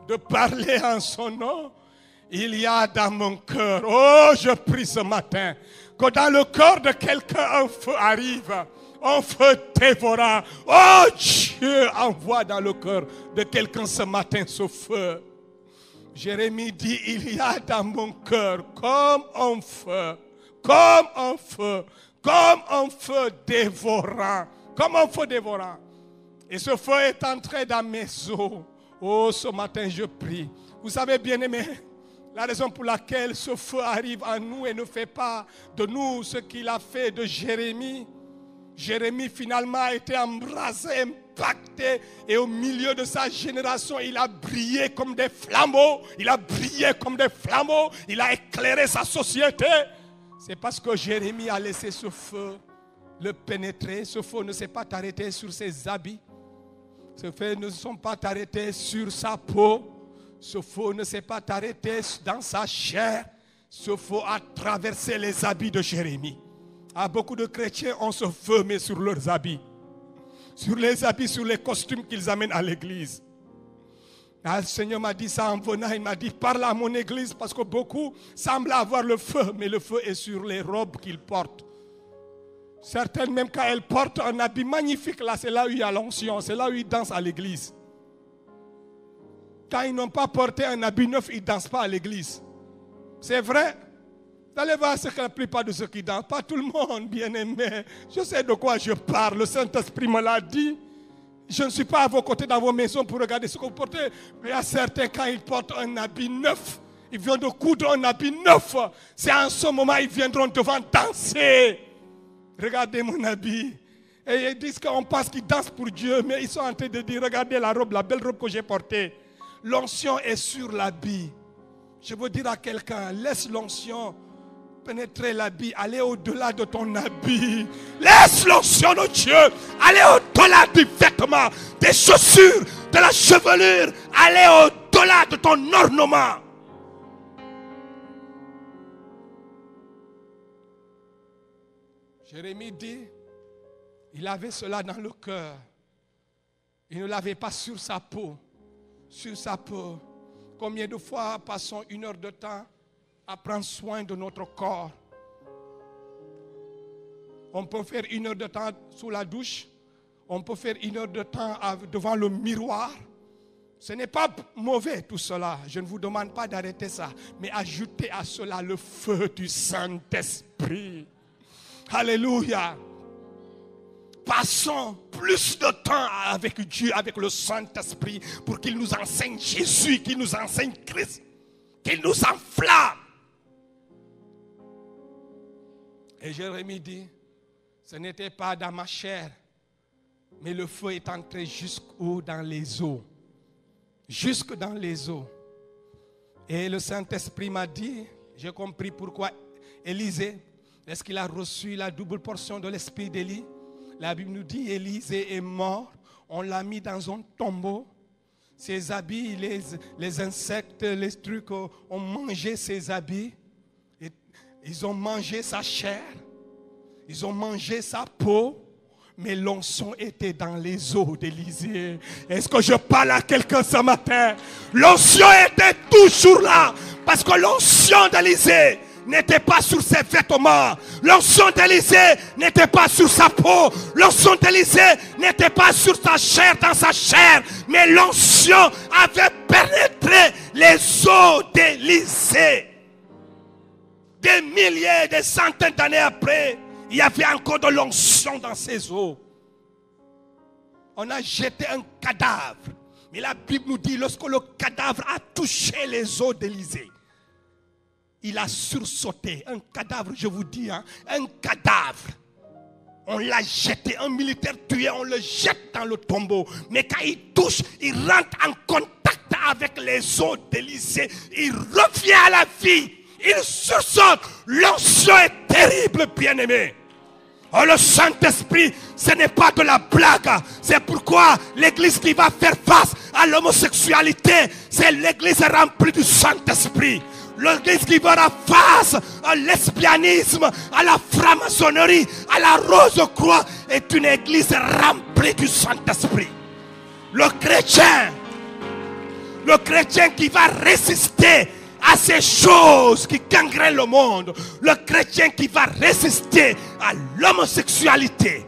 de parler en son nom. Il y a dans mon cœur, oh, je prie ce matin, que dans le cœur de quelqu'un, un feu arrive, un feu dévorant. Oh, Dieu envoie dans le cœur de quelqu'un ce matin ce feu. Jérémie dit, il y a dans mon cœur comme un feu, comme un feu, comme un feu dévorant, comme un feu dévorant. Et ce feu est entré dans mes os. Oh, ce matin, je prie. Vous savez, bien-aimés, la raison pour laquelle ce feu arrive à nous et ne fait pas de nous ce qu'il a fait de Jérémie. Jérémie finalement a été embrasé, impacté, et au milieu de sa génération, il a brillé comme des flambeaux. Il a brillé comme des flambeaux. Il a éclairé sa société. C'est parce que Jérémie a laissé ce feu le pénétrer. Ce feu ne s'est pas arrêté sur ses habits. Ce feu ne s'est pas arrêté sur sa peau. Ce feu ne s'est pas arrêté dans sa chair. Ce feu a traversé les habits de Jérémie. Beaucoup de chrétiens ont ce feu, mais sur leurs habits. Sur les habits, sur les costumes qu'ils amènent à l'église. Le Seigneur m'a dit ça en venant. Il m'a dit, parle à mon église, parce que beaucoup semblent avoir le feu, mais le feu est sur les robes qu'ils portent. Certaines, même quand elles portent un habit magnifique, là, c'est là où il y a l'onction, c'est là où ils dansent à l'église. Quand ils n'ont pas porté un habit neuf, ils ne dansent pas à l'église. C'est vrai. Vous allez voir ce que la plupart de ceux qui dansent, pas tout le monde, bien aimé. Je sais de quoi je parle, le Saint-Esprit me l'a dit. Je ne suis pas à vos côtés dans vos maisons pour regarder ce que vous portez. Mais il y a certains, quand ils portent un habit neuf, ils viennent de coudre un habit neuf. C'est en ce moment qu'ils viendront devant danser. Regardez mon habit. Et ils disent qu'on pense qu'ils dansent pour Dieu, mais ils sont en train de dire, regardez la robe, la belle robe que j'ai portée. L'onction est sur l'habit. Je veux dire à quelqu'un, laisse l'onction pénétrer l'habit, aller au-delà de ton habit. Laisse l'onction de Dieu aller au-delà du vêtement, des chaussures, de la chevelure, aller au-delà de ton ornement. Jérémie dit, il avait cela dans le cœur. Il ne l'avait pas sur sa peau. Sur sa peau. Combien de fois passons une heure de temps à prendre soin de notre corps, On peut faire 1 heure de temps sous la douche. On peut faire 1 heure de temps devant le miroir. Ce n'est pas mauvais tout cela. Je ne vous demande pas d'arrêter ça. Mais ajoutez à cela le feu du Saint-Esprit. Alléluia. Passons plus de temps avec Dieu, avec le Saint-Esprit, pour qu'il nous enseigne Jésus, qu'il nous enseigne Christ, qu'il nous enflamme. Et Jérémie dit, ce n'était pas dans ma chair, mais le feu est entré jusqu'où dans les os. Jusque dans les os. Et le Saint-Esprit m'a dit, j'ai compris pourquoi Élisée, est-ce qu'il a reçu la double portion de l'esprit d'Élie? La Bible nous dit, Élisée est mort, on l'a mis dans un tombeau. Ses habits, les insectes, les trucs ont mangé ses habits. Et ils ont mangé sa chair, ils ont mangé sa peau. Mais l'onction était dans les os d'Élisée. Est-ce que je parle à quelqu'un ce matin? L'onction était toujours là. Parce que l'onction d'Élisée n'était pas sur ses vêtements. L'onction d'Élisée n'était pas sur sa peau. L'onction d'Élisée n'était pas sur sa chair, dans sa chair. Mais l'onction avait pénétré les os d'Élisée. Des milliers, des centaines d'années après, il y avait encore de l'onction dans ses eaux. On a jeté un cadavre. Mais la Bible nous dit, lorsque le cadavre a touché les eaux d'Élisée, il a sursauté. Un cadavre, je vous dis, un cadavre. On l'a jeté. Un militaire tué, on le jette dans le tombeau. Mais quand il touche, il rentre en contact avec les eaux d'Élisée. Il revient à la vie. Il sursaute. L'onction est terrible, bien-aimé. Oh, le Saint-Esprit, ce n'est pas de la blague. C'est pourquoi l'église qui va faire face à l'homosexualité, c'est l'église remplie du Saint-Esprit. L'église qui va faire face à lesbianisme, à la franc-maçonnerie, à la rose-croix, est une église remplie du Saint-Esprit. Le chrétien qui va résister à ces choses qui gangrènent le monde, le chrétien qui va résister à l'homosexualité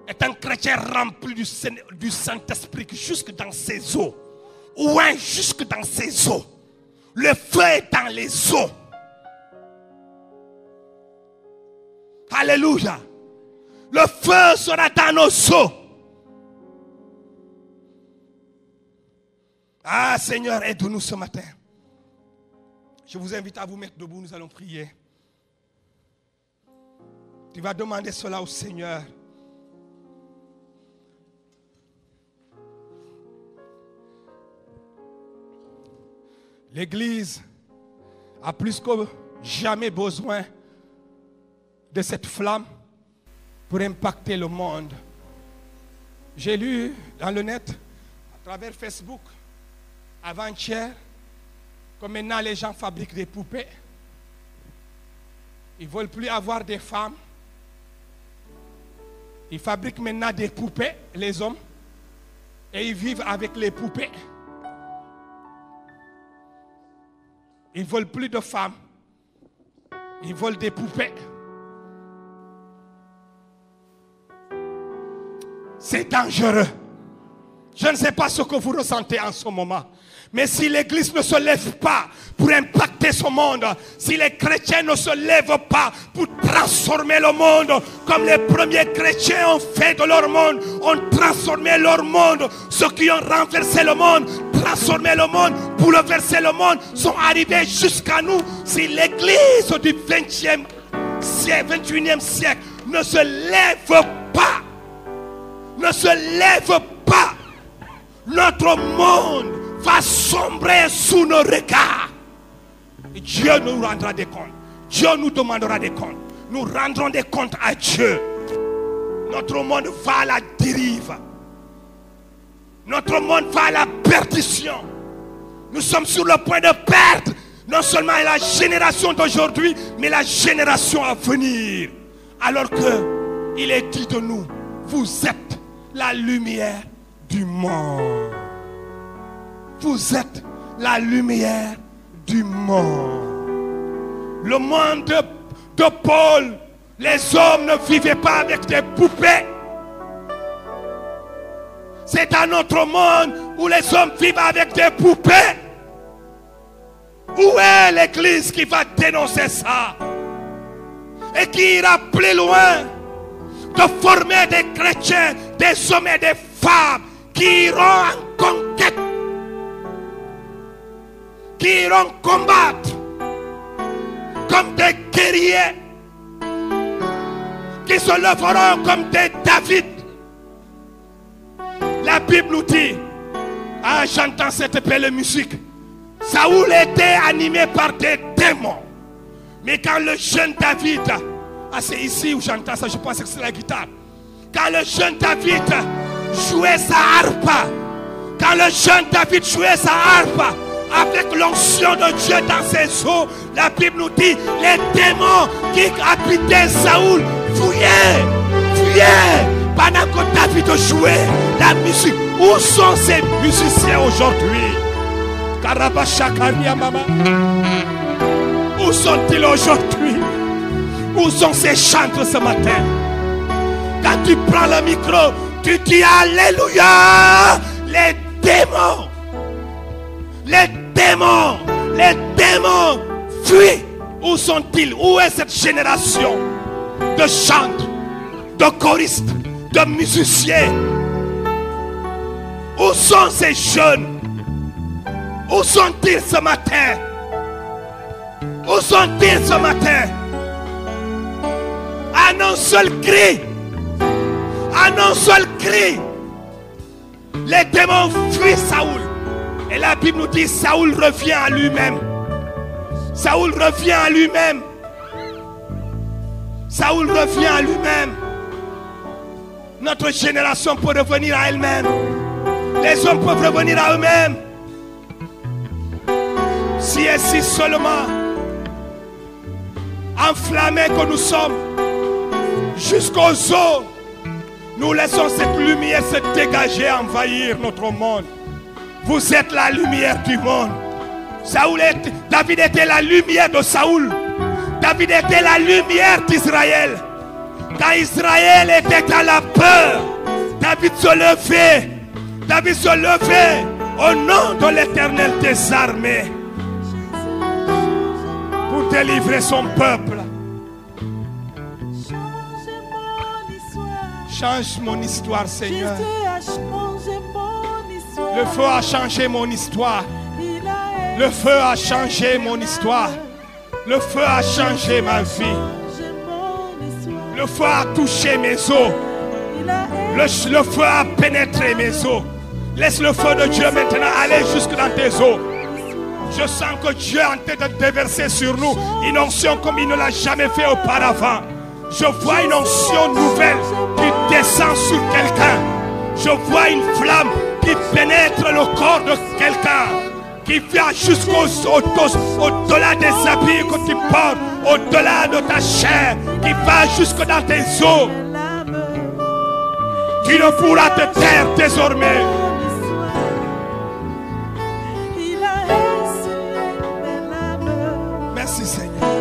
est un chrétien rempli du Saint-Esprit jusque dans ses os. Ouin jusque dans ses os. Le feu est dans les os. Alléluia. Le feu sera dans nos os. Ah Seigneur, aide-nous ce matin. Je vous invite à vous mettre debout, nous allons prier. Tu vas demander cela au Seigneur. L'Église a plus que jamais besoin de cette flamme pour impacter le monde. J'ai lu dans le net, à travers Facebook, avant-hier, que maintenant les gens fabriquent des poupées. Ils ne veulent plus avoir des femmes. Ils fabriquent maintenant des poupées, les hommes. Et ils vivent avec les poupées. Ils ne veulent plus de femmes. Ils veulent des poupées. C'est dangereux. Je ne sais pas ce que vous ressentez en ce moment. Mais si l'église ne se lève pas pour impacter ce monde, si les chrétiens ne se lèvent pas pour transformer le monde, comme les premiers chrétiens ont fait de leur monde, ont transformé leur monde, ceux qui ont renversé le monde, transformé le monde, bouleversé le monde, sont arrivés jusqu'à nous. Si l'église du 21e siècle ne se lève pas, notre monde va sombrer sous nos regards. Et Dieu nous rendra des comptes. Dieu nous demandera des comptes. Nous rendrons des comptes à Dieu. Notre monde va à la dérive. Notre monde va à la perdition. Nous sommes sur le point de perdre non seulement la génération d'aujourd'hui, mais la génération à venir. Alors que il est dit de nous, vous êtes la lumière du monde. Vous êtes la lumière du monde. Le monde de Paul Les hommes ne vivaient pas avec des poupées. C'est un autre monde où les hommes vivent avec des poupées. Où est l'église qui va dénoncer ça? Et qui ira plus loin de former des chrétiens, des hommes et des femmes qui iront en conquête, qui iront combattre comme des guerriers, qui se lèveront comme des David. La Bible nous dit, ah, j'entends cette belle musique, Saoul était animé par des démons. Mais quand le jeune David, ah, c'est ici où j'entends ça, je pense que c'est la guitare. Quand le jeune David jouait sa harpe, quand le jeune David jouait sa harpe avec l'onction de Dieu dans ses os, la Bible nous dit, les démons qui habitaient Saoul fuyaient, fuyaient pendant que David jouait la musique. Où sont ces musiciens aujourd'hui? Où sont-ils aujourd'hui? Où sont ces chantres ce matin? Quand tu prends le micro, tu dis Alléluia. Les démons, les démons, les démons fuient. Où sont-ils? Où est cette génération de chanteurs, de choristes, de musiciens? Où sont ces jeunes? Où sont-ils ce matin? Où sont-ils ce matin? En un seul cri, en un seul cri, les démons fuient Saoul. Et la Bible nous dit, Saoul revient à lui-même. Saoul revient à lui-même. Saoul revient à lui-même. Notre génération peut revenir à elle-même. Les hommes peuvent revenir à eux-mêmes. Si et si seulement, enflammés que nous sommes, jusqu'aux os, nous laissons cette lumière se dégager, envahir notre monde. Vous êtes la lumière du monde. David était la lumière de Saoul. David était la lumière d'Israël. Quand Israël était dans la peur, David se levait. David se levait au nom de l'Éternel des armées pour délivrer son peuple. Change mon histoire, Seigneur. Le feu a changé mon histoire. Le feu a changé mon histoire. Le feu a changé ma vie. Le feu a touché mes os. Le feu a pénétré mes os. Laisse le feu de Dieu maintenant aller jusque dans tes os. Je sens que Dieu est en train de déverser sur nous une onction comme il ne l'a jamais fait auparavant. Je vois une onction nouvelle qui descend sur quelqu'un. Je vois une flamme qui pénètre le corps de quelqu'un, qui vient jusqu'au-delà des habits que tu portes, au-delà de ta chair, qui va jusque dans tes os. Tu ne pourras te taire désormais. Merci Seigneur.